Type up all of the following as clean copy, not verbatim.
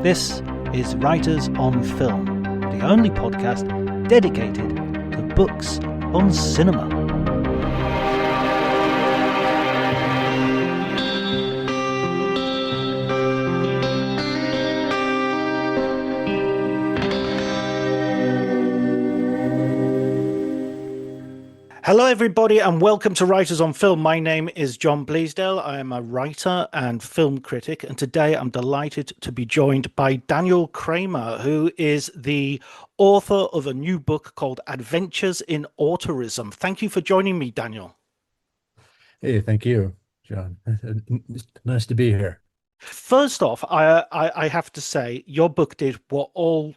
This is Writers on Film, the only podcast dedicated to books on cinema. Hello, everybody, and welcome to Writers on Film. My name is John Bleasdale. I am a writer and film critic, and today I'm delighted to be joined by Daniel Kremer, who is the author of a new book called Adventures in Autuerism. Thank you for joining me, Daniel. Hey, thank you, John. Nice to be here. First off, I have to say, your book did what all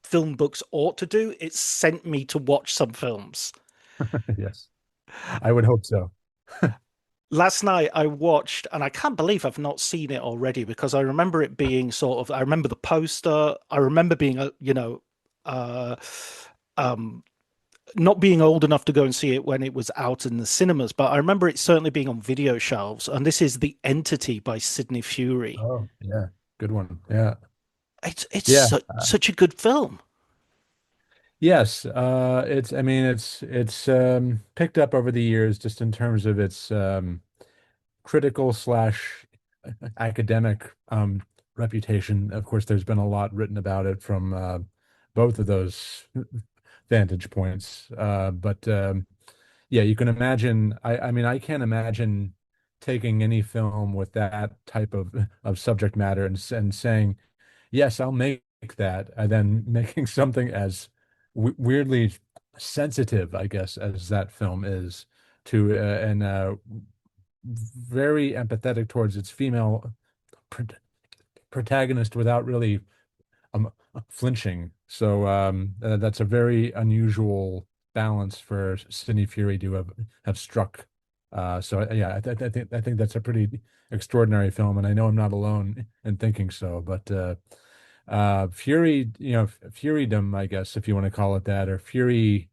film books ought to do. It sent me to watch some films. Yes, I would hope so. Last night I watched, and I can't believe I've not seen it already because I remember it being I remember the poster. I remember being uh, um, not being old enough to go and see it when it was out in the cinemas, but I remember it certainly being on video shelves. And this is The Entity by Sidney Furie. Oh, yeah, good one. Yeah, It's yeah, such a good film. yes. I mean, it's picked up over the years just in terms of its critical slash academic reputation. Of course, there's been a lot written about it from both of those vantage points. But Yeah, you can imagine. I mean, I can't imagine taking any film with that type of subject matter and saying, "Yes, I'll make that," and then making something as w weirdly sensitive, I guess, as that film is to and very empathetic towards its female pr protagonist without really um, flinching. So that's a very unusual balance for Sidney Furie to have struck. Yeah, I think that's a pretty extraordinary film, and I know I'm not alone in thinking so. But Fury, Furydom, I guess, if you want to call it that, or Fury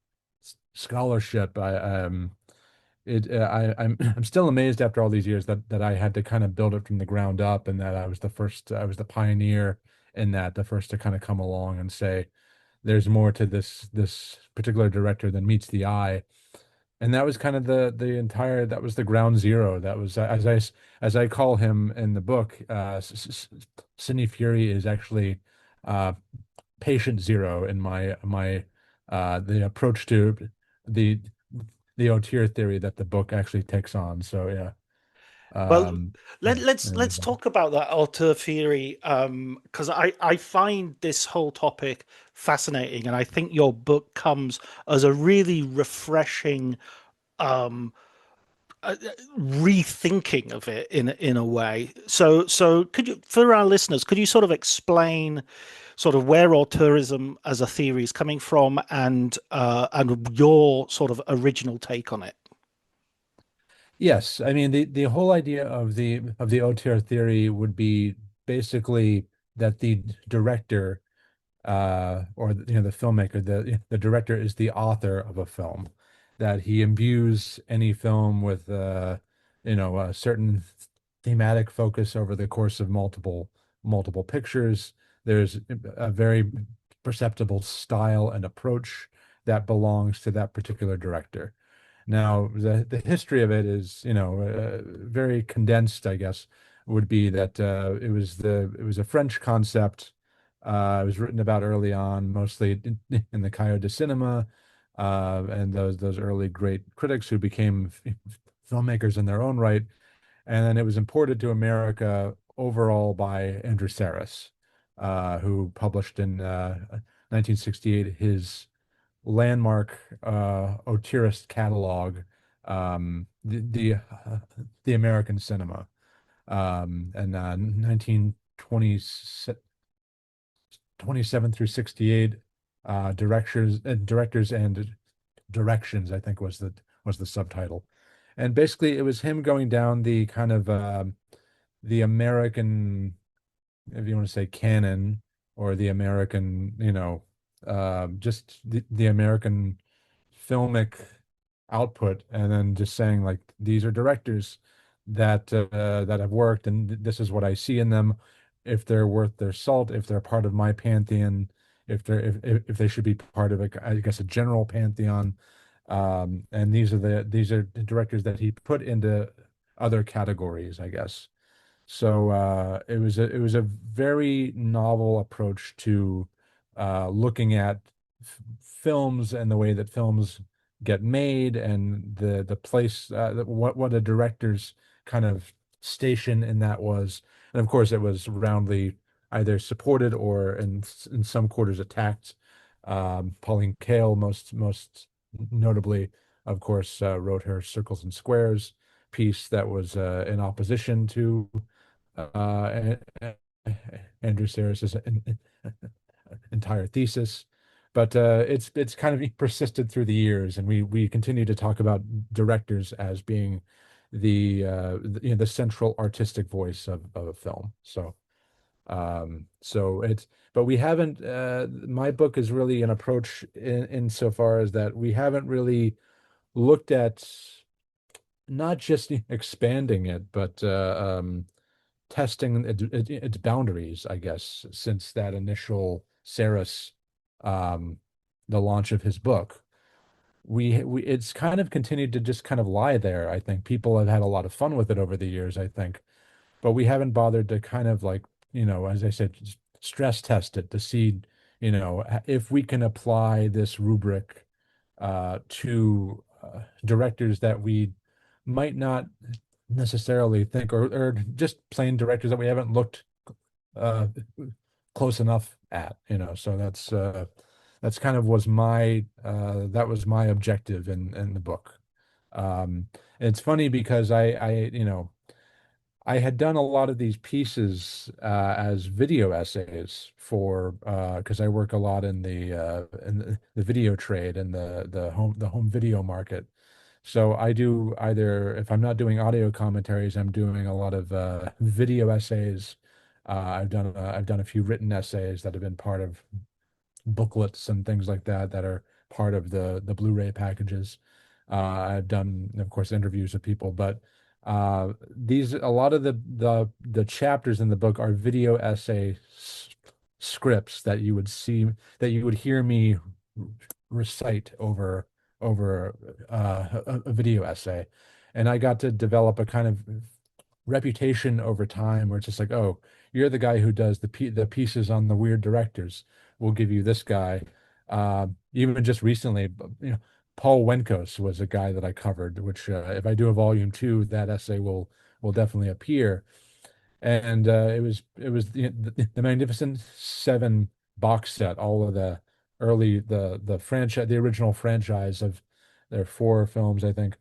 scholarship. I'm still amazed after all these years that I had to kind of build it from the ground up, and that I was the pioneer in that, the first to kind of come along and say there's more to this particular director than meets the eye. And that was kind of the entire that was the ground zero. That was as I call him in the book, Sidney Furie is actually uh, patient zero in my the approach to the the auteur theory that the book actually takes on. So yeah. Well, Um, let's talk about that auteur theory, because I find this whole topic fascinating, and I think your book comes as a really refreshing um, uh, rethinking of it in a way. So could you, for our listeners, could you sort of explain sort of where auteurism as a theory is coming from, and your sort of original take on it? yes, I mean the whole idea of the auteur theory would be basically that the director or the filmmaker, the director is the author of a film, that he imbues any film with a certain thematic focus over the course of multiple pictures. There's a very perceptible style and approach that belongs to that particular director. Now, the history of it is, very condensed, I guess, would be that it was a French concept. It was written about early on, mostly in the Cahiers de Cinema, and those early great critics who became filmmakers in their own right. And then it was imported to America overall by Andrew Sarris, who published in 1968 his landmark auteurist catalog, the American cinema, and 1927 through 68, directors and directions, I think was the subtitle. And basically it was him going down the kind of the American, if you want to say canon, or the American, just the American filmic output, and then just saying like these are directors that have worked, and this is what I see in them. if they're worth their salt, if they're part of my pantheon, if they should be part of I guess a general pantheon. And these are the directors that he put into other categories, I guess. So it was a very novel approach to looking at films and the way that films get made and the place what a director's kind of station in that was. And of course, it was roundly either supported or in some quarters attacked. Pauline Kael, most notably, of course, wrote her Circles and Squares piece that was in opposition to uh, Andrew Sarris's entire thesis. But it's kind of persisted through the years, and we continue to talk about directors as being the central artistic voice of a film. So it's but we haven't my book is really an approach insofar as that we haven't really looked at not just expanding it, but testing its boundaries, I guess, since that initial Saris, um, the launch of his book. We it's kind of continued to just kind of lie there. I think people have had a lot of fun with it over the years, I think, but we haven't bothered to kind of like, as I said, stress test it to see, if we can apply this rubric to directors that we might not necessarily think, or just plain directors that we haven't looked uh, close enough at, So that's kind of was my that was my objective in the book. And it's funny because I had done a lot of these pieces as video essays for because I work a lot in the video trade and the home video market. So I do either if I'm not doing audio commentaries, I'm doing a lot of video essays. I've done a few written essays that have been part of booklets and things like that that are part of the Blu-ray packages. I've done, of course, interviews with people, but these a lot of the chapters in the book are video essay scripts that you would see that you would hear me recite over a video essay, and I got to develop a kind of reputation over time where it's just like, oh, you're the guy who does the pieces on the weird directors. We'll give you this guy. Even just recently, Paul Wenkos was a guy that I covered, which if I do a volume two, that essay will definitely appear. And it was the Magnificent Seven box set, all of the early the franchise, the original franchise of their four films, I think.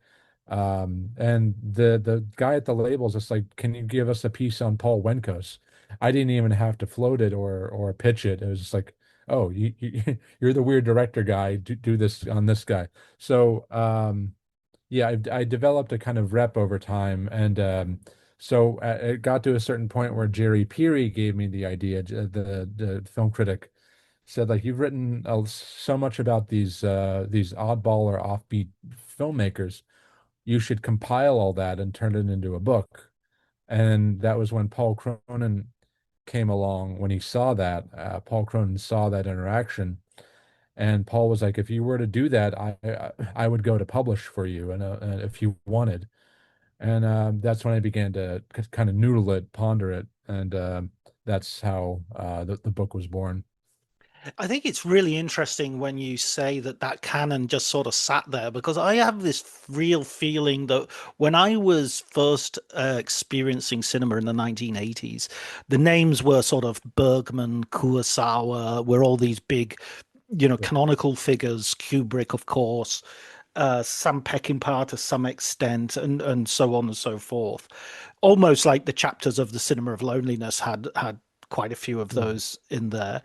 And the guy at the label is just like, can you give us a piece on Paul Wenkos? I didn't even have to float it or pitch it. It was just like, oh, you're the weird director guy. Do this on this guy. So yeah, I developed a kind of rep over time, and so it got to a certain point where Jerry Peary gave me the idea. The film critic said, like, you've written so much about these oddball or offbeat filmmakers. You should compile all that and turn it into a book. And that was when Paul Cronin came along. When he saw that, Paul Cronin saw that interaction, and Paul was like, if you were to do that, I would go to publish for you, and if you wanted. And that's when I began to kind of noodle it, ponder it, and that's how the book was born. I think it's really interesting when you say that that canon just sort of sat there because I have this real feeling that when I was first experiencing cinema in the 1980s, the names were sort of Bergman, Kurosawa, were all these big, canonical figures, Kubrick, of course, Sam Peckinpah to some extent, and so on and so forth. Almost like the chapters of the Cinema of Loneliness had quite a few of Right. those in there.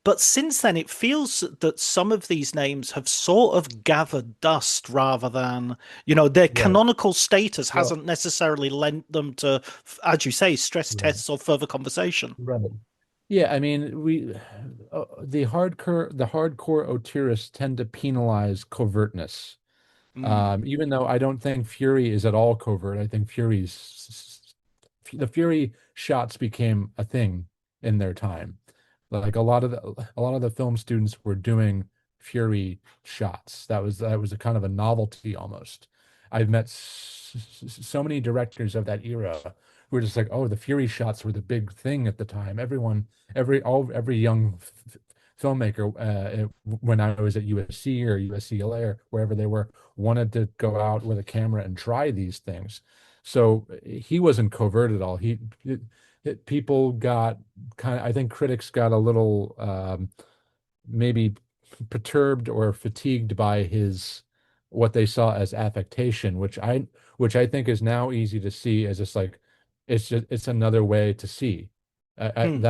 But since then, it feels that some of these names have sort of gathered dust rather than, their Right. canonical status Well, hasn't necessarily lent them to, as you say, stress right. tests or further conversation. Right. Yeah, I mean, the hardcore Auteurists tend to penalize covertness. Mm. Even though I don't think Fury is at all covert, I think the Fury shots became a thing in their time. Like a lot of the film students were doing Fury shots. That was a kind of a novelty almost. I've met so many directors of that era who were just like, oh, the Fury shots were the big thing at the time. Every young filmmaker, when I was at USC or USCLA or wherever they were, wanted to go out with a camera and try these things. So he wasn't covert at all. People got kind of, I think critics got a little maybe perturbed or fatigued by his what they saw as affectation, which I think is now easy to see as just like it's another way to see. Hmm.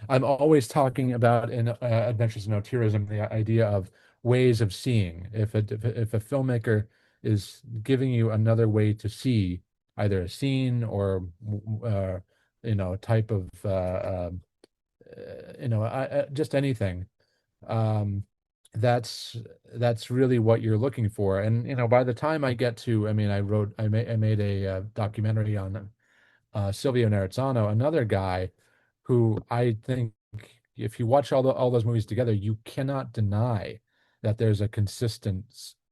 I'm always talking about in Adventures in Autuerism the idea of ways of seeing. If a filmmaker is giving you another way to see either a scene or a type of just anything, um, that's that's really what you're looking for. And by the time I get to, I mean, I made a documentary on Silvio Nerezzano, another guy who I think if you watch all those movies together, you cannot deny that there's a consistent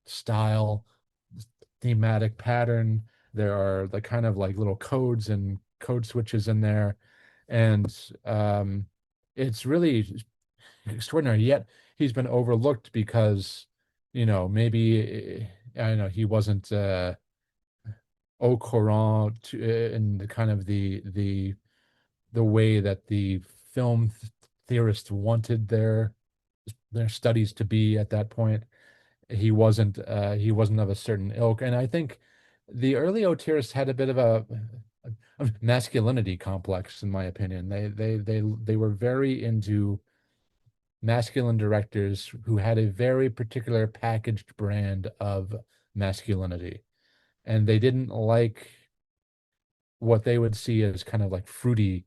style, thematic pattern. There are the kind of like little codes and code switches in there, and it's really extraordinary. Yet he's been overlooked because, maybe I don't know he wasn't au courant in the kind of the way that the film theorists wanted their studies to be at that point. He wasn't of a certain ilk, and I think the early auteurs had a bit of a masculinity complex, in my opinion. They were very into masculine directors who had a very particular packaged brand of masculinity, and they didn't like what they would see as kind of like fruity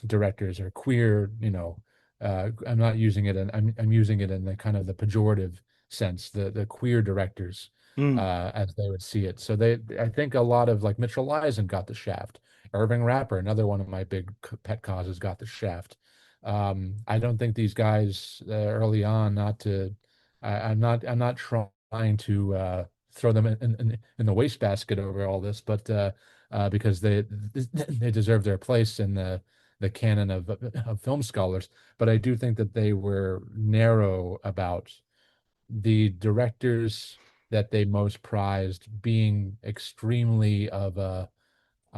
directors or queer, I'm not using it, and I'm using it in the kind of the pejorative sense, the queer directors, Hmm. as they would see it. So I think a lot of like Mitchell Eisen got the shaft. Irving Rapper, another one of my big pet causes, got the shaft. I don't think these guys early on, not to, I'm not trying to throw them in the wastebasket over all this, but because they deserve their place in the canon of film scholars. But I do think that they were narrow about the directors that they most prized being extremely of a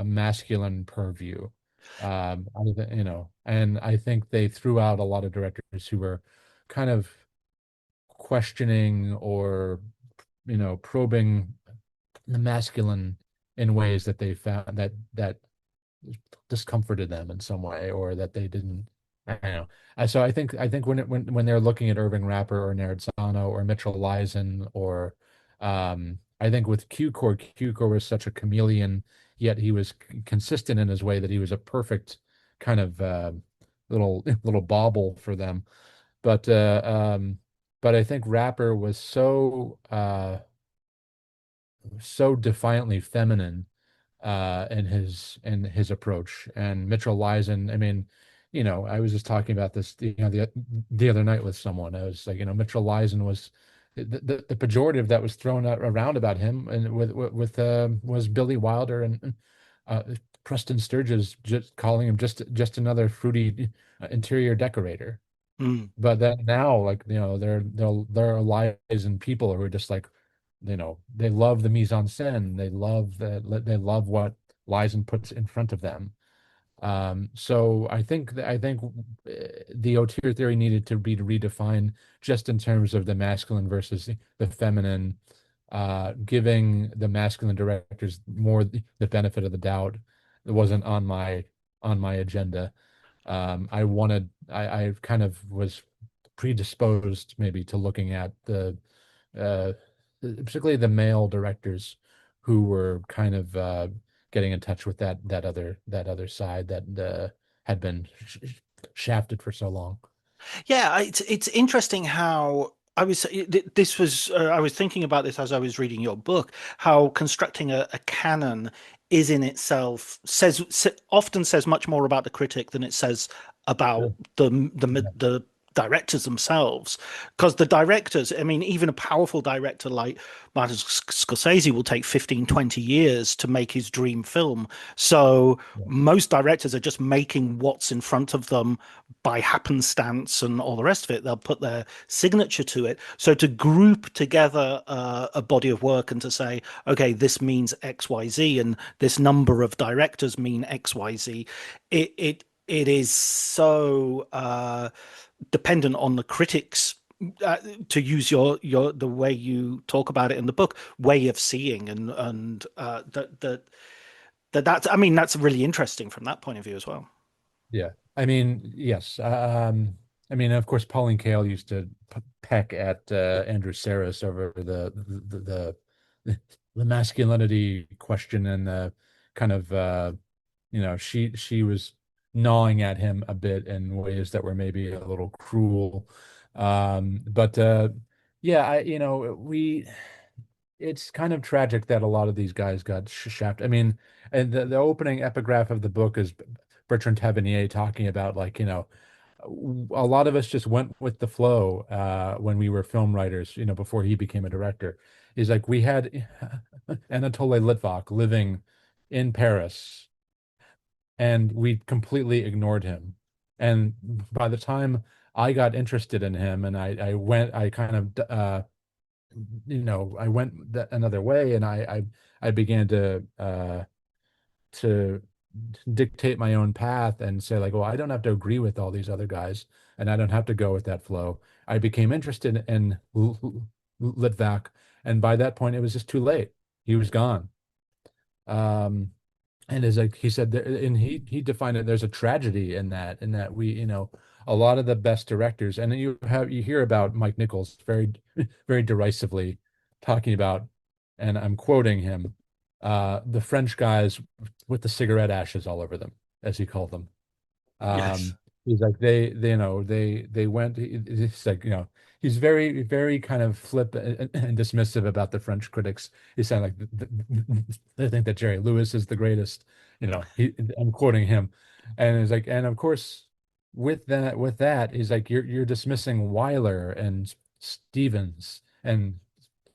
masculine purview. And I think they threw out a lot of directors who were kind of questioning or probing the masculine in ways that they found that discomforted them in some way, or that they didn't. I don't know. So I think when they're looking at Irving Rapper or Nerezzano or Mitchell Eisen or I think with Q-Core was such a chameleon, yet he was consistent in his way that he was a perfect kind of little bauble for them. But but I think Rapper was so defiantly feminine in his approach. And Mitchell Eisen, I mean, I was just talking about this, the other night with someone. I was like, Mitchell Eisen was the pejorative that was thrown out around about him, and with was Billy Wilder and uh, Preston Sturges just calling him just another fruity interior decorator. Hmm. But then now, like, there are lies and people who are just like, they love the mise en scène. They love what Lizen puts in front of them. So I think the auteur theory needed to be redefined just in terms of the masculine versus the feminine, giving the masculine directors more the benefit of the doubt. It wasn't on my agenda. I kind of was predisposed maybe to looking at uh, particularly the male directors who were kind of getting in touch with that other side that had been shafted for so long. Yeah, it's interesting how this was I was thinking about this as I was reading your book, how constructing a canon is in itself often says much more about the critic than it says about Sure. Yeah. the directors themselves. Because the directors, I mean, even a powerful director like Martin Scorsese will take 15, 20 years to make his dream film. So Yeah. most directors are just making what's in front of them by happenstance and all the rest of it. They'll put their signature to it. So to group together a body of work and to say, okay, this means X, Y, Z, and this number of directors mean X, Y, Z, it is so dependent on the critics. To use your the way you talk about it in the book, way of seeing and that's I mean that's really interesting from that point of view as well. Yeah. I mean, yes. I mean, of course, Pauline Kael used to peck at Andrew Sarris over the masculinity question and the kind of she was gnawing at him a bit in ways that were maybe a little cruel. But yeah, we it's kind of tragic that a lot of these guys got shafted. I mean, and the opening epigraph of the book is Bertrand Tavernier talking about like, a lot of us just went with the flow when we were film writers, before he became a director. He's like, we had Anatole Litvak living in Paris and we completely ignored him. And by the time I got interested in him and I went, I kind of I went another way, and I began to dictate my own path and say like, well, I don't have to agree with all these other guys, and I don't have to go with that flow. I became interested in Litvak, and by that point, it was just too late. He was gone. Um, and as like he said, and he defined it. There's a tragedy in that we, a lot of the best directors, and you hear about Mike Nichols very very derisively talking about, and I'm quoting him, the French guys with the cigarette ashes all over them, as he called them. Yes. He's like they went. It's like he's very very kind of flip and dismissive about the French critics. He sound like they think that Jerry Lewis is the greatest. I'm quoting him, and he's like, and of course with that, he's like you're dismissing Weiler and Stevens and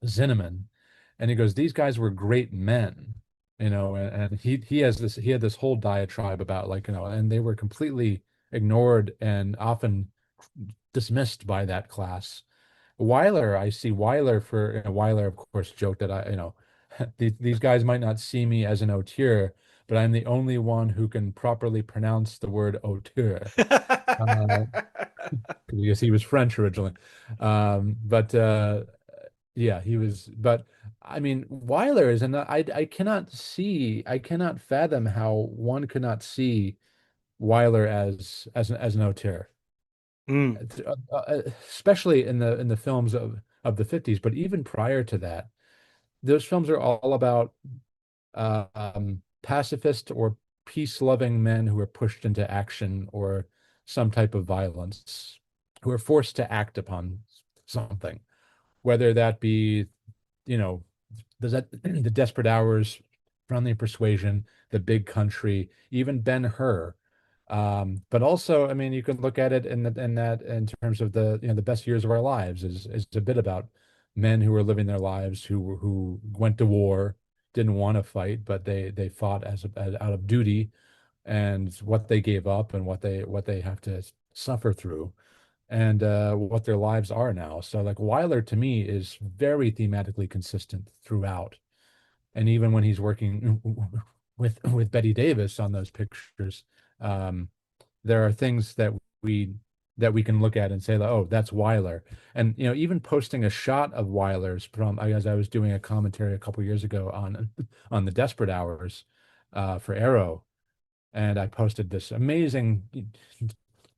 Zinnemann, and he goes, these guys were great men, and he had this whole diatribe about like, and they were completely ignored and often dismissed by that class. Weiler, I see Weiler for Weiler, of course, joked that these guys might not see me as an auteur, but I'm the only one who can properly pronounce the word auteur. Uh, because he was French originally. But yeah, he was. But I mean, Weiler is, and I cannot fathom how one could not see Weiler as an auteur, Mm. especially in the films of the 50s. But even prior to that, those films are all about pacifist or peace-loving men who are pushed into action or some type of violence, who are forced to act upon something, whether that be, you know, the Desperate Hours, Friendly Persuasion, The Big Country, even Ben-Hur. But also, I mean, you can look at it in terms of the best years of our lives is a bit about men who were living their lives who went to war, didn't want to fight, but they fought as out of duty, and what they gave up and what they have to suffer through, and what their lives are now. So like Weiler to me is very thematically consistent throughout. And even when he's working with Betty Davis on those pictures, um, there are things that we can look at and say, oh, that's Weiler. And even posting a shot of Weiler's from, as I was doing a commentary a couple of years ago on the Desperate Hours for Arrow, and I posted this amazing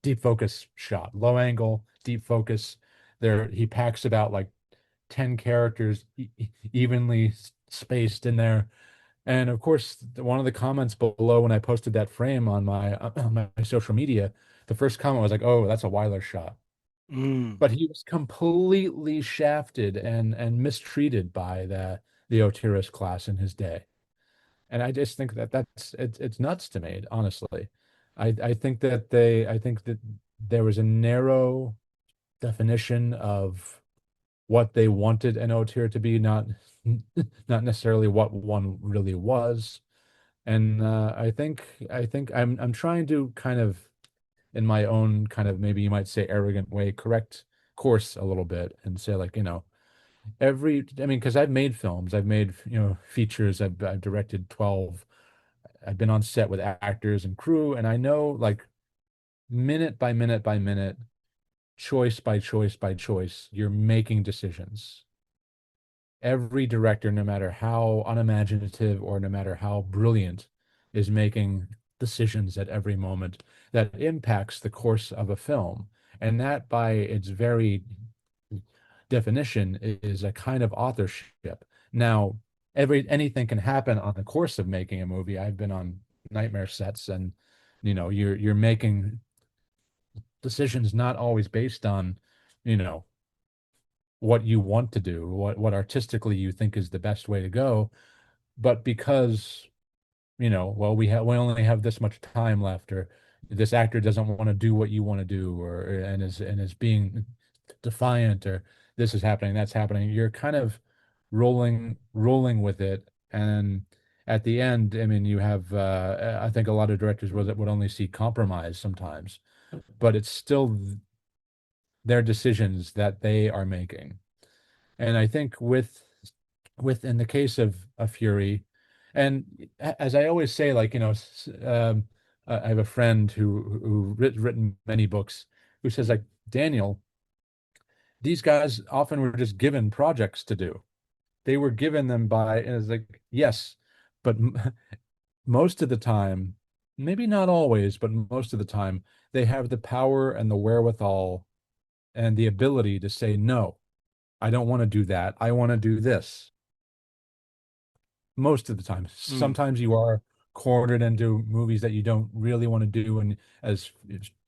deep focus shot, low angle, deep focus. There, he packs about like 10 characters evenly spaced in there. And of course, one of the comments below when I posted that frame on my social media, the first comment was like, "Oh, that's a Weiler shot." Mm, but he was completely shafted and mistreated by the Autuerist class in his day. And I just think that it's nuts to me, honestly. I think that there was a narrow definition of what they wanted an auteur to be, not necessarily what one really was. And I think I'm trying to kind of in my own kind of maybe you might say arrogant way correct course a little bit and say like, I mean, because I've made films, I've made, features, I've directed 12, I've been on set with actors and crew, and I know like minute by minute by minute, choice by choice by choice, you're making decisions. Every director, no matter how unimaginative or no matter how brilliant, is making decisions at every moment that impacts the course of a film. And that, by its very definition, is a kind of authorship. Now, anything can happen on the course of making a movie. I've been on nightmare sets, and you're making decisions not always based on, you know, what you want to do, what artistically you think is the best way to go, but because well, we only have this much time left, or this actor doesn't want to do what you want to do, and is being defiant, or this is happening, that's happening. You're kind of rolling with it, and at the end, I mean, you have I think a lot of directors would only see compromise sometimes, but it's still their decisions that they are making. And I think in the case of a Fury, and as I always say, like, I have a friend who written many books who says like, Daniel, these guys often were just given projects to do. They were given them by, and it's like, yes, but most of the time, maybe not always, but most of the time, they have the power and the wherewithal and the ability to say, no, I don't want to do that. I want to do this. Most of the time. mm, Sometimes you are cornered into movies that you don't really want to do. And as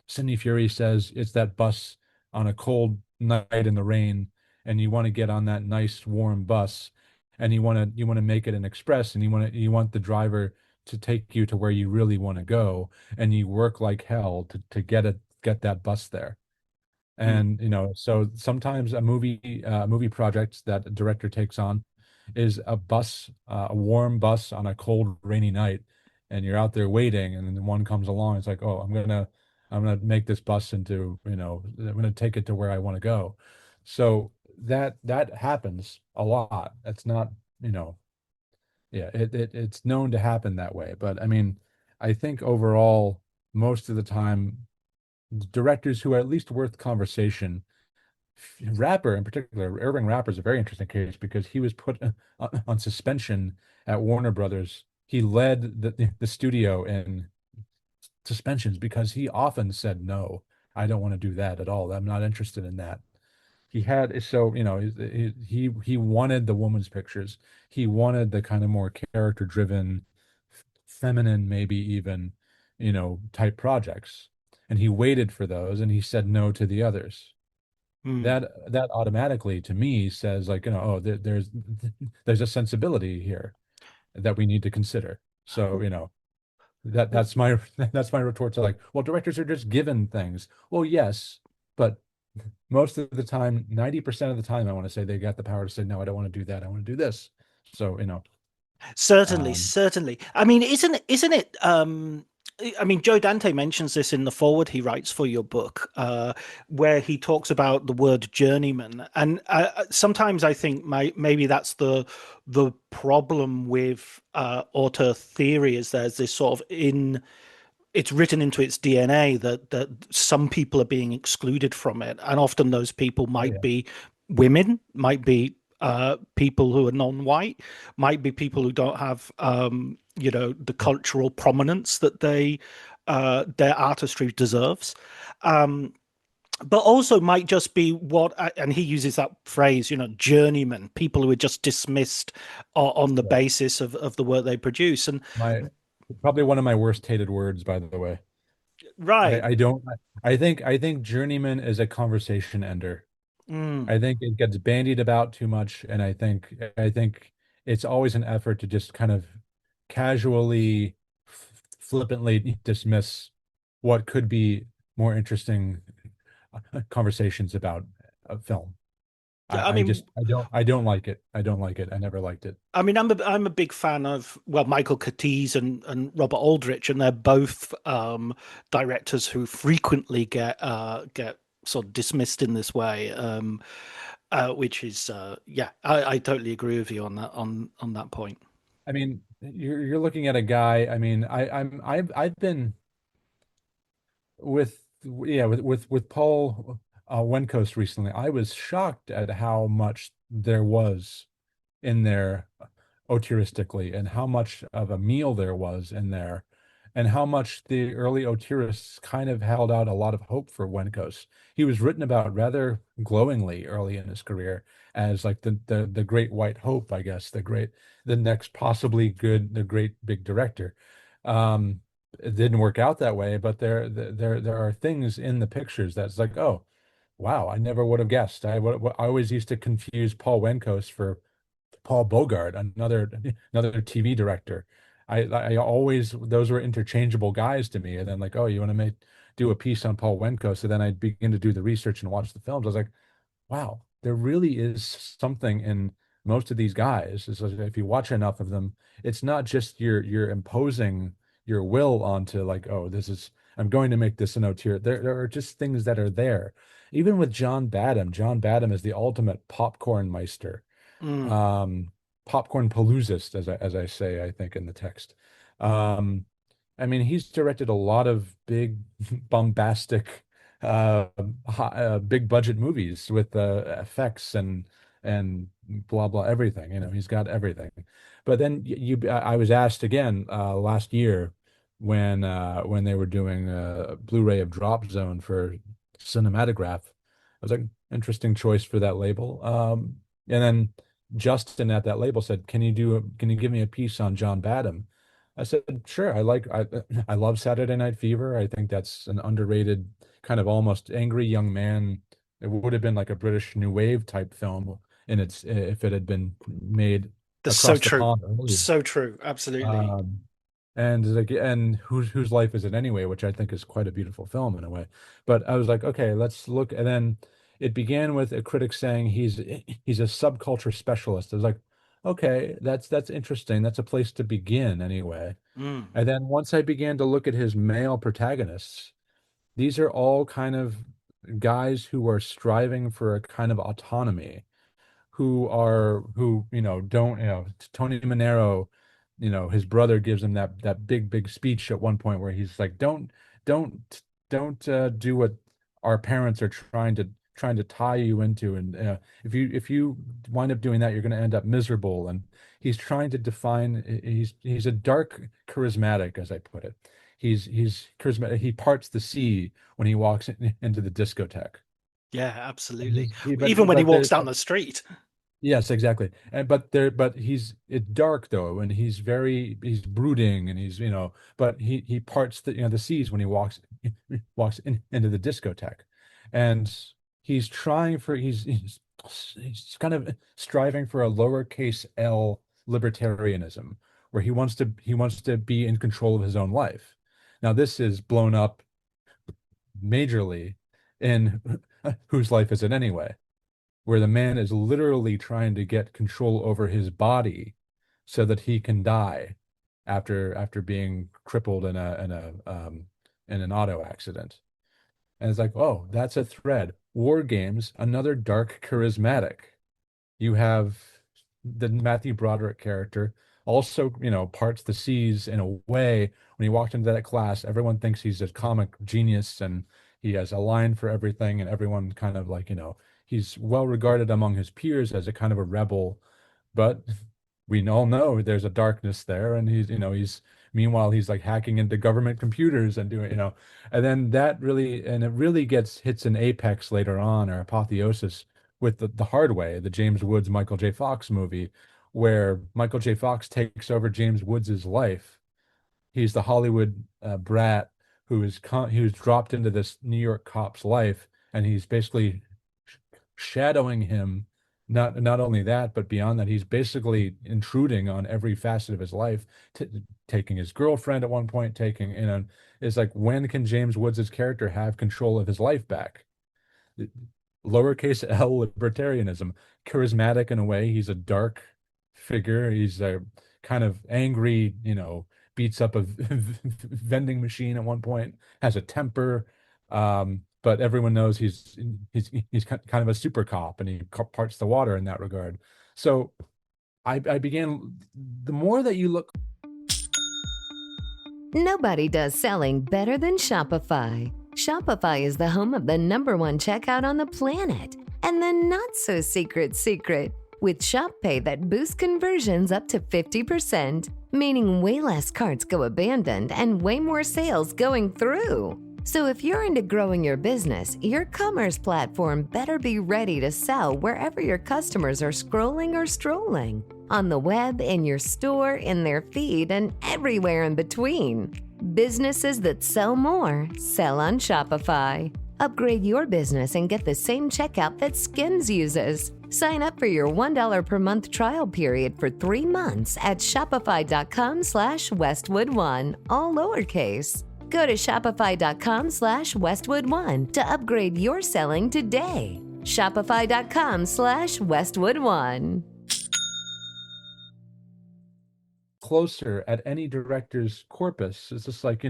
Sidney Fury says, it's that bus on a cold night in the rain, and you want to get on that nice warm bus, and you want to make it an express, and you want the driver to take you to where you really want to go, and you work like hell to get that bus there. mm, And so sometimes a movie project that a director takes on is a warm bus on a cold, rainy night, and you're out there waiting, and then one comes along. It's like, oh, I'm gonna make this bus into, I'm gonna take it to where I want to go. So that happens a lot. That's not, you know, yeah, it's known to happen that way. But I mean, I think overall, most of the time, directors who are at least worth conversation. Rapper in particular, Irving Rapper is a very interesting case because he was put on suspension at Warner Brothers. He led the studio in suspensions because he often said, no, I don't want to do that at all. I'm not interested in that. He had, so, he wanted the woman's pictures. He wanted the kind of more character driven, feminine, maybe even, type projects. And he waited for those and he said no to the others. mm. That automatically to me says like, oh, there's a sensibility here that we need to consider. So, that's my that's my retort to like, well, directors are just given things. Well, yes, but most of the time, 90% of the time, I want to say they got the power to say, no, I don't want to do that. I want to do this. So, Certainly, um, certainly. I mean, isn't it? I mean, Joe Dante mentions this in the forward he writes for your book, where he talks about the word journeyman, and sometimes I think maybe that's the problem with auteur theory is there's this sort of in it's written into its DNA that some people are being excluded from it, and often those people oh might yeah, be women, might be people who are non-white, might be people who don't have the cultural prominence that their artistry deserves. Um, but also might just be and he uses that phrase, journeymen, people who are just dismissed on the yeah. basis of the work they produce. And My Probably one of my worst hated words, by the way. Right. I don't I think Journeyman is a conversation ender. Mm. I think it gets bandied about too much, and I think it's always an effort to just kind of casually, flippantly dismiss what could be more interesting conversations about a film. Yeah, I just I don't like it. I don't like it. I never liked it. I'm a big fan of, well, Michael Curtiz and Robert Aldrich, and they're both directors who frequently get sort of dismissed in this way, which is yeah, I totally agree with you on that point. I mean, you're looking at a guy. I mean, I've been with yeah with Paul Wencoast recently. I was shocked at how much there was in there autistically and how much of a meal there was in there and how much the early autierists kind of held out a lot of hope for Wenkos. He was written about rather glowingly early in his career as like the great white hope, I guess, the next possibly good, the great big director. It didn't work out that way, but there are things in the pictures that's like, oh, wow, I never would have guessed. I always used to confuse Paul Wenkos for Paul Bogart, another TV director. I always those were interchangeable guys to me. And then like, oh, you want to make do a piece on Paul Wenko? So then I'd begin to do the research and watch the films. I was like, wow, there really is something in most of these guys. Is like, if you watch enough of them, it's not just you're imposing your will onto like, oh, this is I'm going to make this an auteur. There are just things that are there. Even with John Badham, John Badham is the ultimate popcorn meister, Mm. um, popcorn paloozist, as I say, I think in the text. Um, I mean, he's directed a lot of big, bombastic, big budget movies with effects and blah blah everything. You know, he's got everything. But then I was asked again last year when they were doing a Blu-ray of Drop Zone for Cinematograph. I was like, interesting choice for that label. And then Justin at that label said, can you give me a piece on John Badham?" I said, "Sure. I love Saturday Night Fever. I think that's an underrated kind of almost angry young man. It would have been like a British New Wave type film in its if it had been made That's so across the true. pond earlier. So true. Absolutely. Um, and like, and whose life is it anyway? Which I think is quite a beautiful film in a way. But I was like, okay, let's look. And then it began with a critic saying he's a subculture specialist. I was like, okay, that's interesting. That's a place to begin anyway. Mm. And then once I began to look at his male protagonists, these are all kind of guys who are striving for a kind of autonomy who don't Tony Manero, his brother gives him that big speech at one point where he's like, don't don't do what our parents are trying to tie you into, and if you wind up doing that, you're going to end up miserable. And he's trying to define, he's a dark charismatic, as I put it. He's charismatic. He parts the sea when he walks into the discotheque. Yeah, And absolutely. he's he, Even when he but walks there's down the street. Yes, exactly. But it's dark though, and he's brooding, and but he parts the seas when he walks into the discotheque, and he's kind of striving for a lowercase L libertarianism, where he wants to be in control of his own life. Now this is blown up majorly in Whose Life Is It Anyway? Where the man is literally trying to get control over his body so that he can die after being crippled in an auto accident. And it's like, oh, that's a thread. War Games, another dark charismatic. You have the Matthew Broderick character also, parts the seas in a way. When he walked into that class, everyone thinks he's a comic genius and he has a line for everything, and everyone kind of like, he's well regarded among his peers as a kind of a rebel, but we all know there's a darkness there, and he's meanwhile he's like hacking into government computers and doing, and then it really hits an apex later on, or apotheosis, with the Hard Way, the James Woods Michael J. Fox movie, where Michael J. Fox takes over James Woods's life. He's the Hollywood brat who's dropped into this New York cop's life, and he's basically shadowing him. Not only that, but beyond that, he's basically intruding on every facet of his life, taking his girlfriend at one point, taking, it's like, when can James Woods' character have control of his life back? Lowercase L libertarianism, charismatic in a way. He's a dark figure. He's a kind of angry, beats up a vending machine at one point, has a temper. But everyone knows he's kind of a super cop, and he parts the water in that regard. So I began, the more that you look. Nobody does selling better than Shopify. Shopify is the home of the #1 checkout on the planet. And the not-so-secret, with Shop Pay that boosts conversions up to 50%, meaning way less carts go abandoned and way more sales going through. So if you're into growing your business, your commerce platform better be ready to sell wherever your customers are scrolling or strolling. On the web, in your store, in their feed, and everywhere in between. Businesses that sell more, sell on Shopify. Upgrade your business and get the same checkout that Skims uses. Sign up for your $1 per month trial period for 3 months at shopify.com/Westwood1, all lowercase. Go to shopify.com/Westwood1 to upgrade your selling today. Shopify.com/Westwood1. Closer at any director's corpus, it's just like,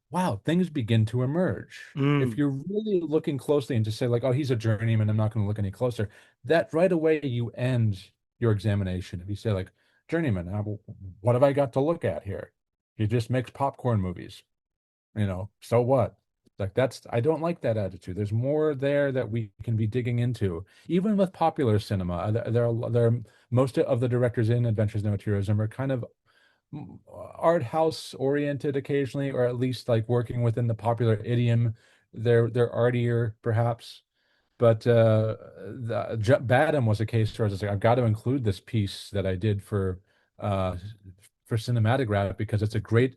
wow, things begin to emerge. If Mm. you're really looking closely and just say like, oh, he's a journeyman, I'm not going to look any closer, that right away you end your examination. If you say like, journeyman, what have I got to look at here? He just makes popcorn movies, so what? Like, I don't like that attitude. There's more there that we can be digging into, even with popular cinema. Most of the directors in Adventures in Autuerism are kind of art house oriented occasionally, or at least like working within the popular idiom. They're artier perhaps, but Badham was a case where I was like, I've got to include this piece that I did uh for Cinematograph, because it's a great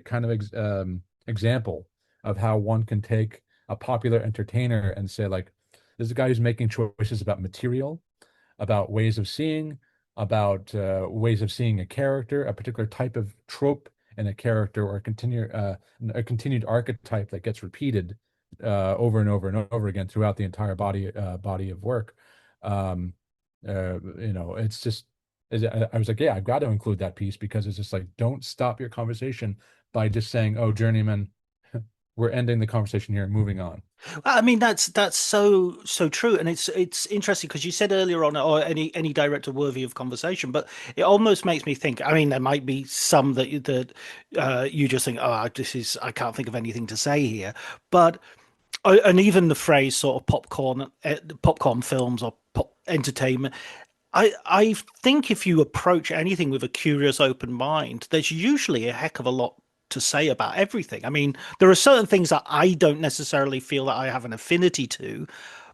kind of example of how one can take a popular entertainer and say like, this is a guy who's making choices about material, about ways of seeing, about ways of seeing a character, a particular type of trope in a character, or a continued archetype that gets repeated over and over and over again throughout the entire body of work. Um, it's just, I was like, yeah, I've got to include that piece, because it's just like, don't stop your conversation by just saying, oh, journeyman, we're ending the conversation here and moving on. I mean, that's so true, and it's interesting because you said earlier on, or any director worthy of conversation, but it almost makes me think. I mean, there might be some that you just think, oh, I can't think of anything to say here, but and even the phrase sort of popcorn films or pop entertainment. I think if you approach anything with a curious, open mind, there's usually a heck of a lot to say about everything. I mean, there are certain things that I don't necessarily feel that I have an affinity to,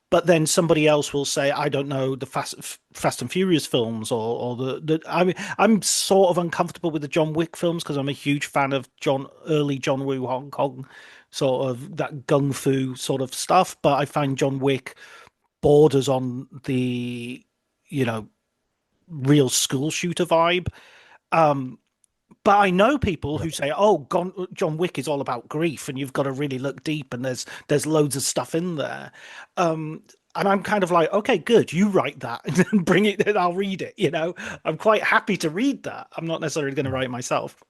but then somebody else will say, I don't know the Fast and Furious films, or the I mean, I'm sort of uncomfortable with the John Wick films because I'm a huge fan of early John Woo Hong Kong, sort of that gung fu sort of stuff. But I find John Wick borders on the, you know, real school shooter vibe. Um, but I know people who Right. say, "Oh, John Wick is all about grief, and you've got to really look deep, and there's loads of stuff in there." And I'm kind of like, "Okay, good, you write that and bring it, and I'll read it." I'm quite happy to read that. I'm not necessarily going to write it myself.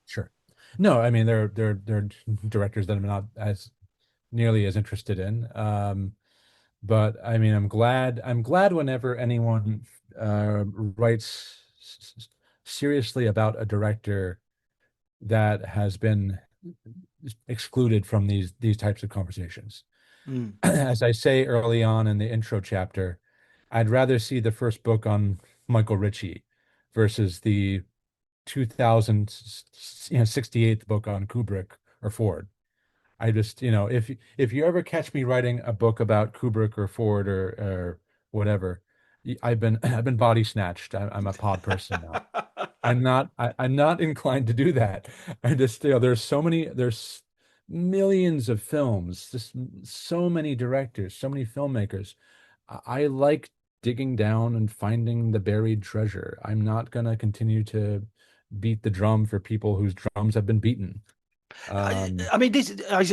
Sure. No, I mean, there are directors that I'm not as nearly as interested in. But I mean, I'm glad whenever anyone writes seriously about a director that has been excluded from these types of conversations. Mm. As I say early on in the intro chapter, I'd rather see the first book on Michael Ritchie versus the 2068th book on Kubrick or Ford. I just, if you ever catch me writing a book about Kubrick or Ford or whatever, I've been I've been body snatched. I'm a pod person now. I'm not inclined to do that. I just, there's millions of films, just so many directors, so many filmmakers. I like digging down and finding the buried treasure. I'm not gonna continue to beat the drum for people whose drums have been beaten. Um, I mean,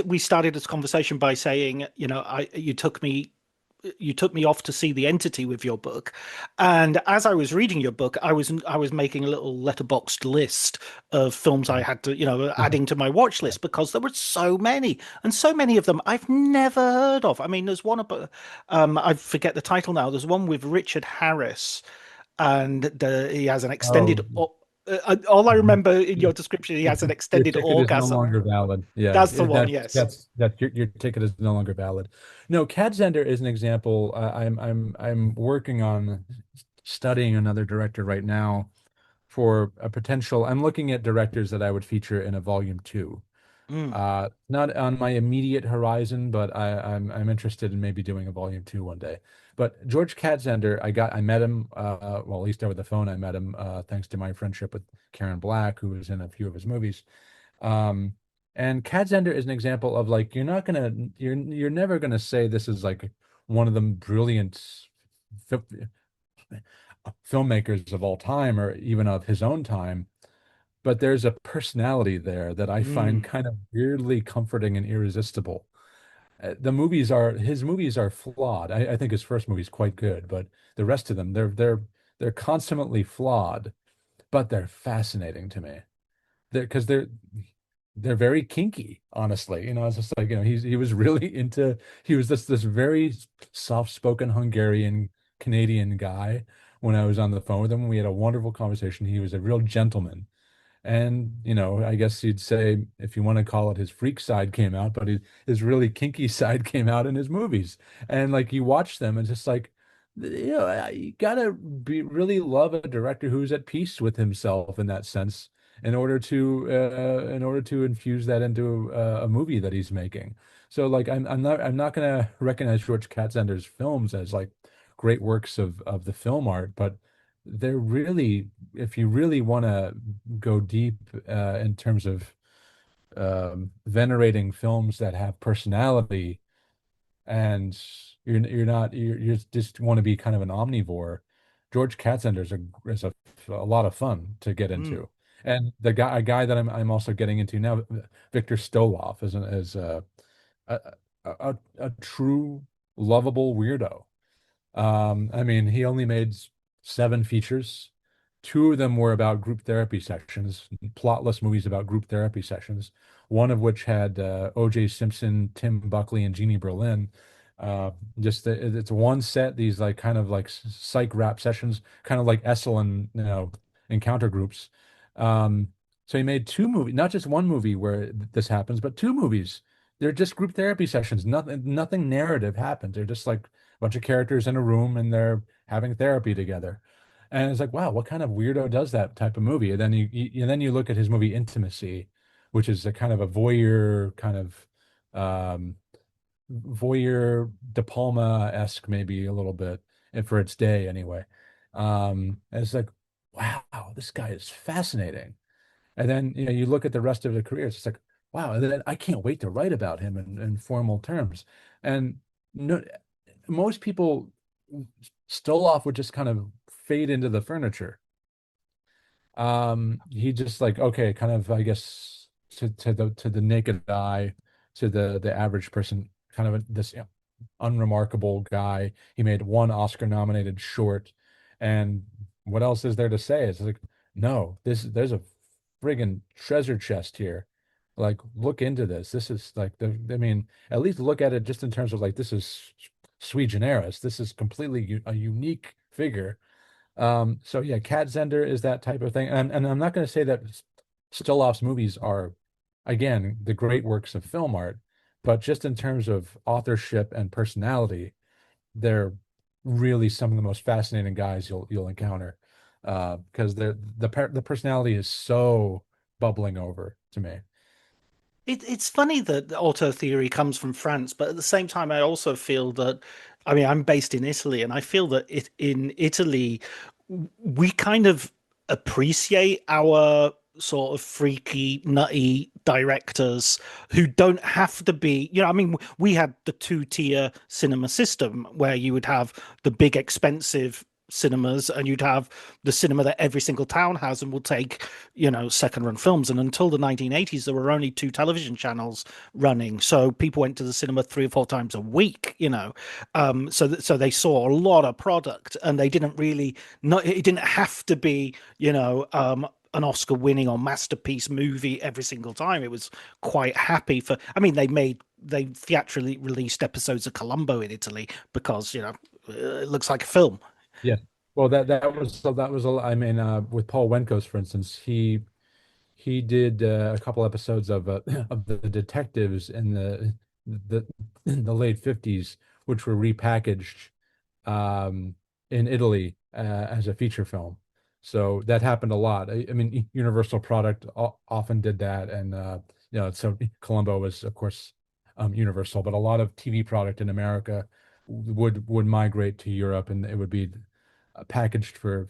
we started this conversation by saying, you took me off to see the entity with your book, and as I was reading your book, I was making a little letterboxed list of films I had to, adding to my watch list because there were so many, and so many of them I've never heard of. I mean, there's one about, I forget the title now. There's one with Richard Harris, and he has an extended. oh, All I remember in your description, he has an your extended ticket is no orgasm. longer valid. Yeah, That's the one, yes. that's your ticket is no longer valid. No, Zender is an example. I'm working on studying another director right now for a potential. I'm looking at directors that I would feature in a volume two. Mm, Not on my immediate horizon, but I'm interested in maybe doing a volume two one day. But George Katzender, I met him, well, at least over the phone, I met him, thanks to my friendship with Karen Black, who was in a few of his movies. Um, and Katzender is an example of like, you're never gonna say this is like one of the brilliant fi filmmakers of all time, or even of his own time, but there's a personality there that I find mm, kind of weirdly comforting and irresistible. His movies are flawed. I think his first movie is quite good, but the rest of them, they're consummately flawed, but they're fascinating to me. Because they're very kinky, honestly. It's just like, he was really into, he was this very soft-spoken Hungarian Canadian guy. When I was on the phone with him, we had a wonderful conversation. He was a real gentleman. And, I guess you'd say, if you want to call it, his freak side came out, but his really kinky side came out in his movies. And like you watch them, and just like, you gotta be really love a director who's at peace with himself in that sense, in order to infuse that into a movie that he's making. So like, I'm not gonna recognize George Katzender's films as like great works of the film art, but they're really, if you really want to go deep in terms of venerating films that have personality, and you're not you just want to be kind of an omnivore, George Katzender is a lot of fun to get mm, into. And a guy that I'm also getting into now, Victor Stoloff, a, a true lovable weirdo. I mean, he only made seven features. Two of them were about group therapy sessions, plotless movies about group therapy sessions. One of which had O.J. Simpson, Tim Buckley, and Jeannie Berlin. It's one set. These like kind of like psych rap sessions, kind of like Essel and encounter groups. Um, so he made two movies, not just one movie where this happens, but two movies. They're just group therapy sessions. Nothing narrative happens. They're just like bunch of characters in a room and they're having therapy together. And it's like, wow, what kind of weirdo does that type of movie? And then you look at his movie Intimacy, which is a kind of a voyeur kind of um, voyeur De Palma-esque, maybe a little bit, and for its day anyway. And it's like, wow, this guy is fascinating. And then you look at the rest of the career, it's just like, wow, and then I can't wait to write about him in formal terms. And no, most people, Stoloff would just kind of fade into the furniture. He just like, okay, kind of, I guess, to the naked eye, to the average person, kind of this unremarkable guy. He made one Oscar nominated short, and what else is there to say? It's like, no, there's a friggin' treasure chest here. Like, look into this. This is like I mean, at least look at it just in terms of like, this is sui generis. This is completely a unique figure. So yeah, Cat Zender is that type of thing. And I'm not going to say that Stoloff's movies are, again, the great works of film art, but just in terms of authorship and personality, they're really some of the most fascinating guys you'll encounter. Because the personality is so bubbling over to me. It's funny that the auto theory comes from France, but at the same time, I also feel that, I mean, I'm based in Italy, and I feel that in Italy, we kind of appreciate our sort of freaky, nutty directors who don't have to be, I mean, we had the two-tier cinema system where you would have the big, expensive cinemas and you'd have the cinema that every single town has and will take, second run films. And until the 1980s, there were only two television channels running. So people went to the cinema 3 or 4 times a week, so they saw a lot of product and they didn't really, not, it didn't have to be, an Oscar winning or masterpiece movie every single time. It was quite happy for, I mean, they theatrically released episodes of Columbo in Italy because, it looks like a film. Yeah. Well, I mean, with Paul Wenkos, for instance, he did a couple episodes of of the detectives in the in the late 50s, which were repackaged in Italy as a feature film. So that happened a lot. I mean, Universal product often did that, and so Columbo was, of course, Universal, but a lot of TV product in America would migrate to Europe, and it would be packaged for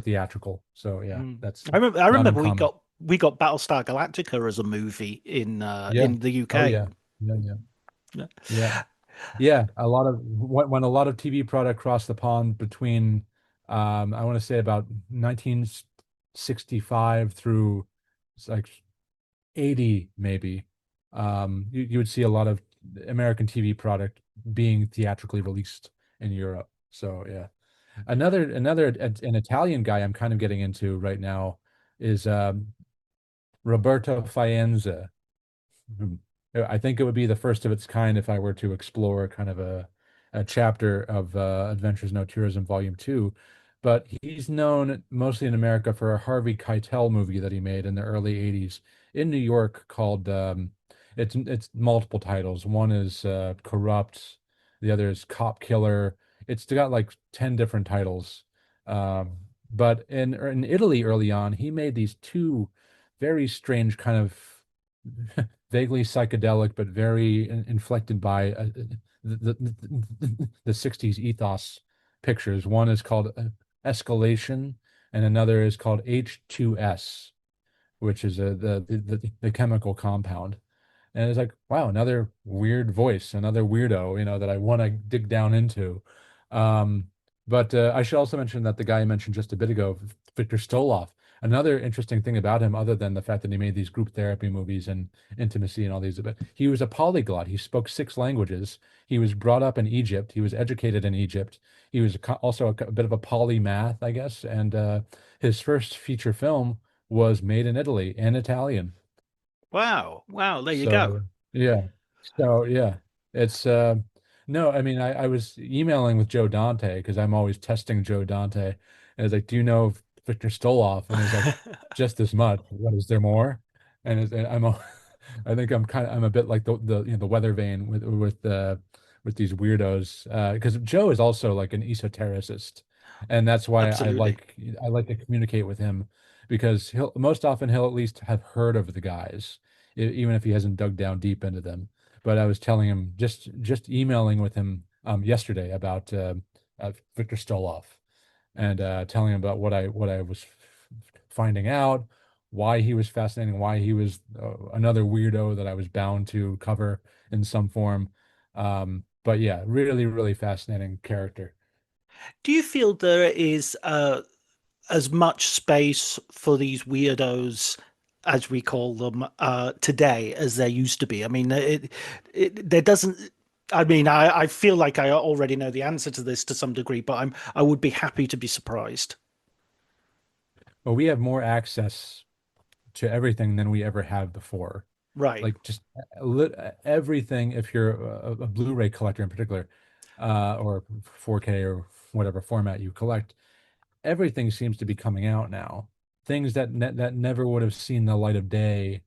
theatrical. So yeah, Mm. that's I not remember we uncommon. got Battlestar Galactica as a movie Yeah. in the Oh UK. yeah. Yeah. Yeah. Yeah. Yeah. A lot of when a lot of TV product crossed the pond between I want to say about 1965 through it's like 80 maybe. You would see a lot of American TV product being theatrically released in Europe. So yeah. An Italian guy I'm kind of getting into right now is Roberto Faenza. Hmm. I think it would be the first of its kind if I were to explore kind of a chapter of Adventures in Tourism Volume 2. But he's known mostly in America for a Harvey Keitel movie that he made in the early 80s in New York called it's multiple titles. One is Corrupt, the other is Cop Killer. It's got like 10 different titles. Um, but in Italy early on, he made these two very strange kind of vaguely psychedelic, but very inflected by the 60s ethos pictures. One is called Escalation, and another is called H2S, which is the chemical compound. And it's like, wow, another weird voice, another weirdo, that I want to dig down into. Um, but I should also mention that the guy I mentioned just a bit ago, Victor Stoloff, another interesting thing about him, other than the fact that he made these group therapy movies and intimacy and all these, but he was a polyglot. He spoke 6 languages. He was brought up in Egypt. He was educated in Egypt. He was also a bit of a polymath, I guess. And his first feature film was made in Italy in Italian. Wow, wow, there you go. So yeah. So yeah. It's no, I mean I was emailing with Joe Dante because I'm always testing Joe Dante. And it's like, do you know Victor Stoloff? And he's like, just as much. What is there more? And I think I'm a bit like the weather vane with these weirdos. Because Joe is also like an esotericist. And that's why Absolutely. I like to communicate with him because he'll at least have heard of the guys even if he hasn't dug down deep into them. But I was telling him just emailing with him yesterday about Victor Stoloff and telling him about what I was finding out, why he was fascinating, why he was another weirdo that I was bound to cover in some form. But yeah, really, really fascinating character. Do you feel there is as much space for these weirdos, as we call them, today as there used to be? I mean, there doesn't. I mean, I feel like I already know the answer to this to some degree, but I would be happy to be surprised. But we have more access to everything than we ever have before. Right. Like just everything. If you're a Blu-ray collector in particular, or 4K or whatever format you collect, everything seems to be coming out now. Things that never would have seen the light of day,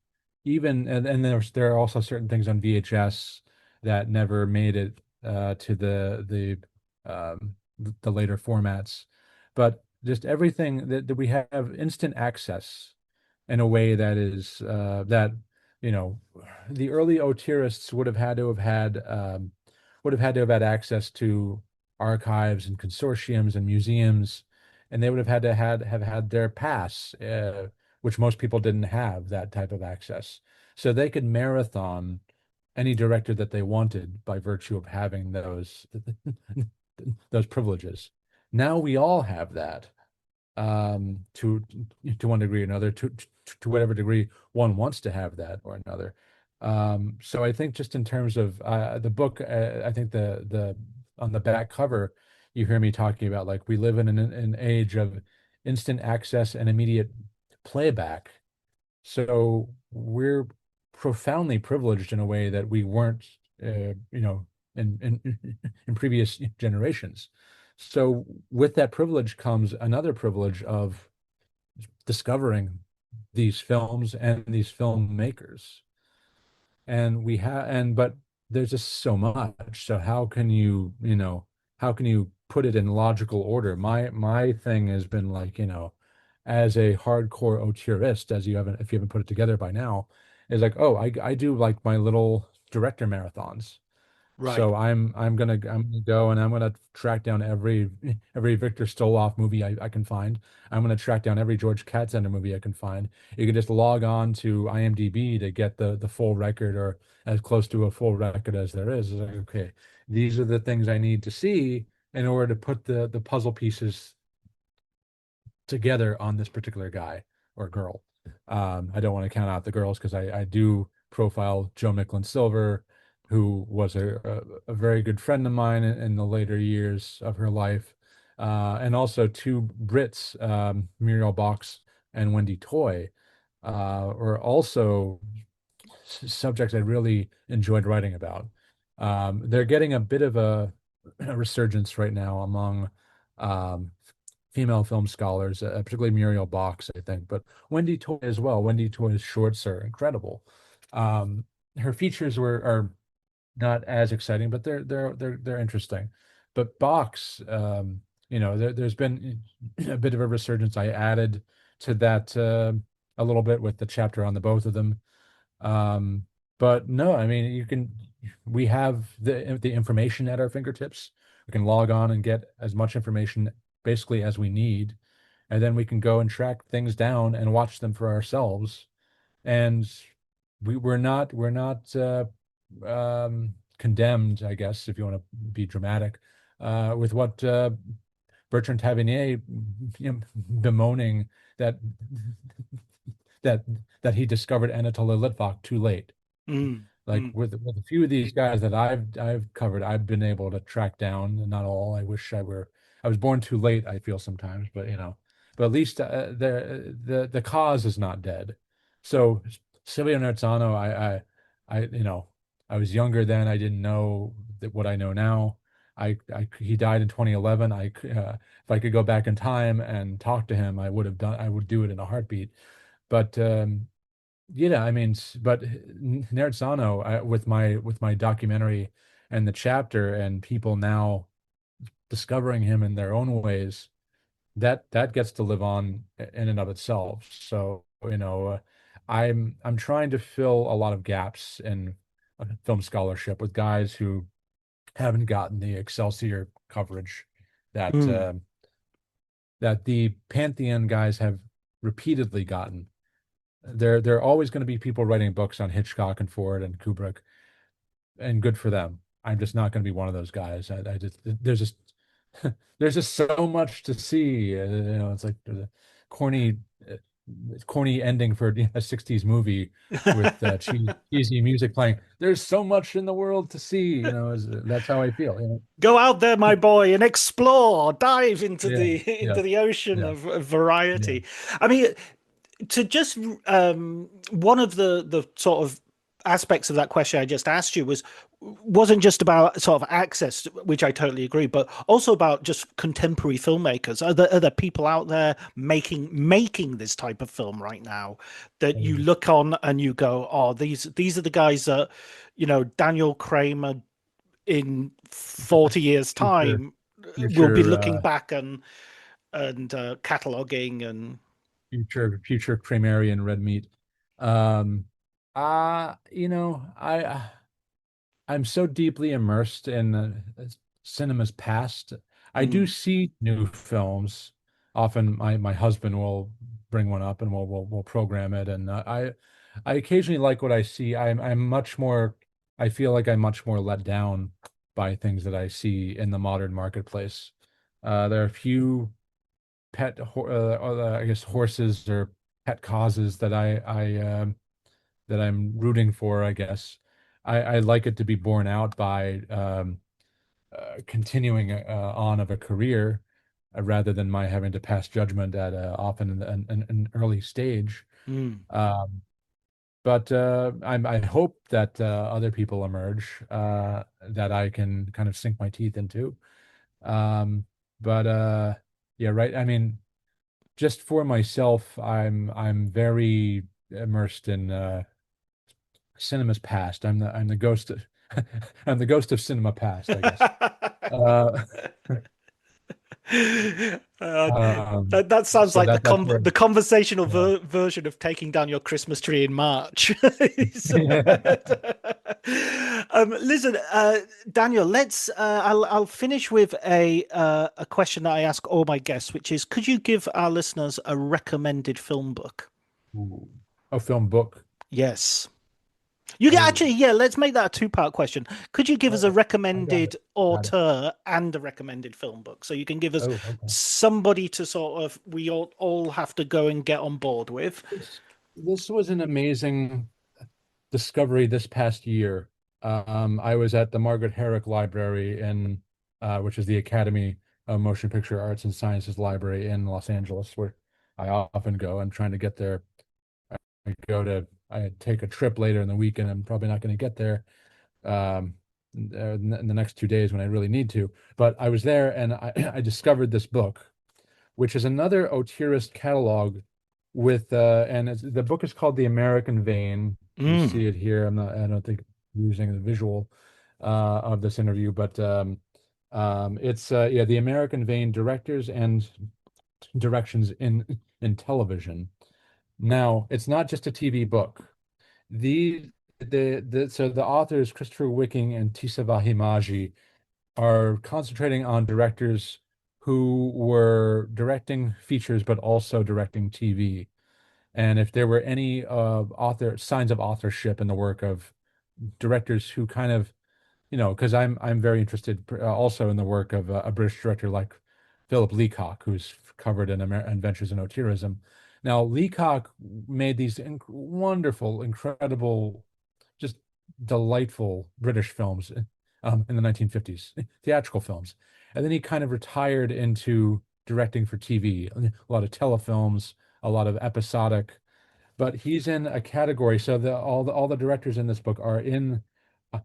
even and there are also certain things on VHS that never made it to the later formats. But just everything that we have instant access in a way that is that you know the early Otierists would have had to have had access to archives and consortiums and museums and they would have had to have had their pass, which most people didn't have that type of access. So they could marathon any director that they wanted by virtue of having those privileges. Now we all have that, to one degree or another, to whatever degree one wants to have that or another. So I think just in terms of the book, I think the on the back cover, you hear me talking about like we live in an age of instant access and immediate playback. So we're profoundly privileged in a way that we weren't, in previous generations. So with that privilege comes another privilege of discovering these films and these filmmakers. And we have, and but there's just so much. So how can you put it in logical order? My thing has been like, as a hardcore auteurist, as you haven't, if you haven't put it together by now, is like, oh, I do like my little director marathons. Right. So I'm gonna go and I'm gonna track down every Victor Stoloff movie I can find. I'm gonna track down every George Katzender movie I can find. You can just log on to IMDb to get the full record, or as close to a full record as there is. It's like, okay, these are the things I need to see in order to put the puzzle pieces together on this particular guy or girl. I don't want to count out the girls because I do profile Joe Micklin Silver, who was a very good friend of mine in the later years of her life, and also two Brits, Muriel Box and Wendy Toy, were also subjects I really enjoyed writing about. They're getting a bit of a resurgence right now among um, female film scholars, particularly Muriel Box, I think, but Wendy Toy as well. Wendy Toy's shorts are incredible. Um, Her features are not as exciting, but they're interesting. But Box, there's been a bit of a resurgence. I added to that a little bit with the chapter on the both of them. Um, but no, I mean, we have the information at our fingertips. We can log on and get as much information basically as we need, and then we can go and track things down and watch them for ourselves. And we're not condemned, I guess, if you want to be dramatic, with what Bertrand Tavernier, bemoaning that that that he discovered Anatoly Litvak too late. Mm, Like mm, with a few of these guys that I've covered, I've been able to track down, not all. I wish I was born too late, I feel sometimes, but at least the cause is not dead. So Silvio Nerzano, I was younger then. I didn't know that what I know now. He died in 2011. If I could go back in time and talk to him, I would do it in a heartbeat. But I mean, but Nerzano, with my documentary and the chapter and people now discovering him in their own ways, that gets to live on in and of itself. So, I'm trying to fill a lot of gaps in film scholarship with guys who haven't gotten the Excelsior coverage that mm. that the Pantheon guys have repeatedly gotten. There are always going to be people writing books on Hitchcock and Ford and Kubrick, and good for them. I'm just not going to be one of those guys. I just there's just so much to see. It's like the corny, uh, corny ending for a '60s movie with cheesy music playing. There's so much in the world to see. That's how I feel. Go out there, my boy, and explore. Dive into Yeah, the yeah, into the ocean yeah, of yeah. variety. I mean, to just one of the sort of aspects of that question I just asked you wasn't just about sort of access, which I totally agree, but also about just contemporary filmmakers. Are there people out there making this type of film right now that you look on and you go, oh, these are the guys that, Daniel Kramer in 40 years Future, time will be future, looking back and cataloging and future Kremerian red meat. Um, I'm so deeply immersed in cinema's past. I do mm, see new films. often my husband will bring one up and we'll program it. And I occasionally like what I see. I'm much more. I feel like I'm much more let down by things that I see in the modern marketplace. There are a few I guess horses or pet causes that that I'm rooting for, I guess. I like it to be borne out by continuing on of a career rather than my having to pass judgment at often an early stage. Mm. Um, but I hope that other people emerge that I can kind of sink my teeth into. Um, but yeah, right. I mean, just for myself, I'm very immersed in cinema's past. I'm the ghost of I'm the ghost of cinema past, I guess. Uh, Uh, that sounds so like that's where the conversational yeah. version of taking down your Christmas tree in March. Listen, Daniel, let's. I'll finish with a question that I ask all my guests, which is, could you give our listeners a recommended film book? Ooh. A film book. Yes. You can Oh, actually, yeah, let's make that a two-part question. Could you give us a oh, I got recommended it. Got it. auteur and a recommended film book? So you can give us Oh, okay. somebody to sort of we all have to go and get on board with. This was an amazing discovery this past year. I was at the Margaret Herrick Library in, which is the Academy of Motion Picture Arts and Sciences Library in Los Angeles, where I often go. I'm trying to get there. I take a trip later in the week, and I'm probably not going to get there um, in the next 2 days when I really need to. But I was there, and I discovered this book, which is another Auteurist catalog with and the book is called The American Vein. You Mm, see it here. I don't think I'm using the visual of this interview, but it's yeah, The American Vein: Directors and Directions in Television. Now, it's not just a TV book. So the authors Christopher Wicking and Tisa Vahimaji are concentrating on directors who were directing features but also directing TV. And if there were any author signs of authorship in the work of directors who kind of, because I'm very interested also in the work of a British director like Philip Leacock, who's covered in Adventures in Autuerism. Now, Leacock made these wonderful, incredible, just delightful British films in the 1950s, theatrical films. And then he kind of retired into directing for TV, a lot of telefilms, a lot of episodic, but he's in a category. So all the directors in this book are in uh,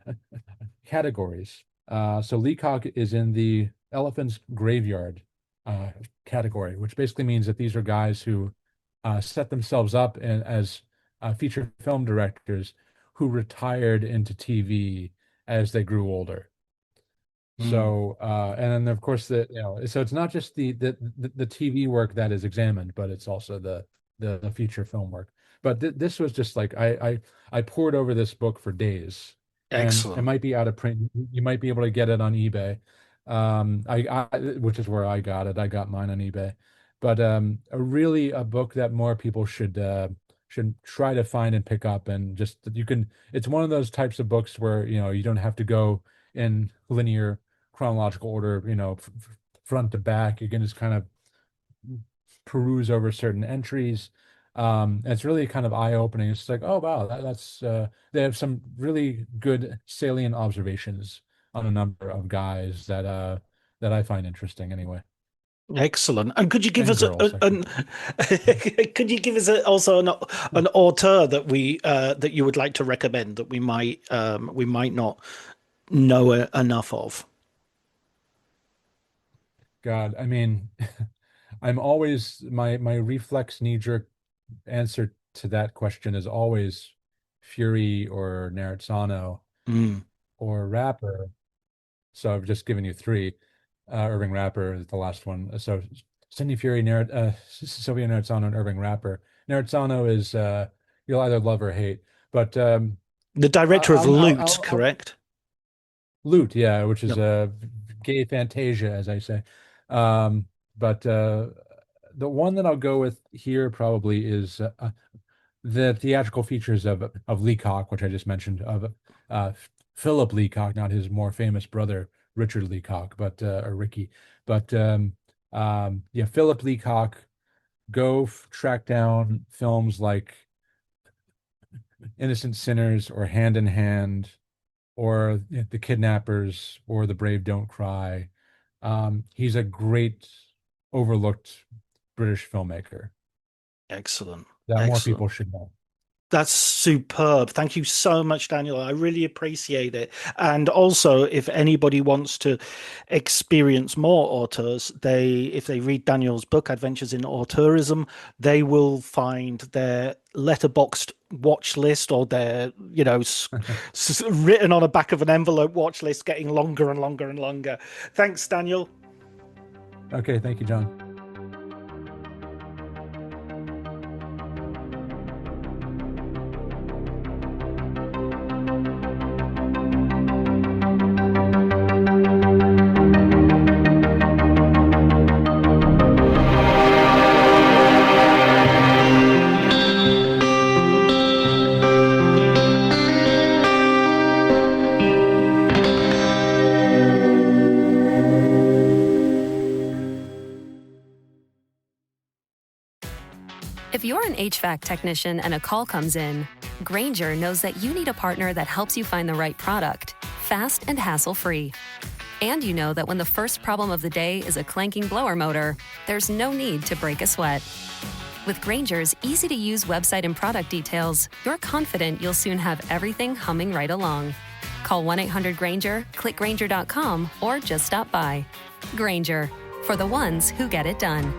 categories. So Leacock is in the Elephant's Graveyard uh, category, which basically means that these are guys who set themselves up as feature film directors who retired into TV as they grew older. mm, So, and then of course so it's not just the TV work that is examined, but it's also the feature film work. But this was just like I poured over this book for days, and it excellent. might be out of print. You might be able to get it on eBay, which is where I got it. I got mine on eBay, but a book that more people should try to find and pick up, and just you can. It's one of those types of books where you don't have to go in linear chronological order, front to back. You can just kind of peruse over certain entries. It's really kind of eye-opening. It's like, oh wow, that's they have some really good salient observations on a number of guys that I find interesting anyway. Excellent. And could you give And us girls, I should an say. could you give us also an auteur that we that you would like to recommend that we might not know enough of? God, I mean, I'm always my reflex knee-jerk answer to that question is always Fury or Narzano Mm. or Rapper. So I've just given you three. Irving Rapper is the last one. So Cindy Fury, Sylvia Narzano, and Irving Rapper. Narzano is you'll either love or hate. But The director of Loot, I'll correct? Loot, yeah, which is Yep. a gay fantasia, as I say. Um, but the one that I'll go with here probably is the theatrical features of Leacock, which I just mentioned, of Philip Leacock, not his more famous brother Richard Leacock, but or Ricky, but yeah, Philip Leacock. Go track down films like Innocent Sinners or Hand in Hand or The Kidnappers or The Brave Don't Cry. He's a great overlooked British filmmaker Excellent. that more Excellent. people should know. That's superb. Thank you so much, Daniel. I really appreciate it. And also, if anybody wants to experience more auteurs, if they read Daniel's book, Adventures in Autuerism, they will find their letterboxed watch list, or their, written on the back of an envelope watch list, getting longer and longer and longer. Thanks, Daniel. Okay, thank you, John. If you're an HVAC technician and a call comes in, Grainger knows that you need a partner that helps you find the right product, fast and hassle-free. And you know that when the first problem of the day is a clanking blower motor, there's no need to break a sweat. With Grainger's easy-to-use website and product details, you're confident you'll soon have everything humming right along. Call 1-800-GRAINGER, click Grainger.com, or just stop by. Grainger, for the ones who get it done.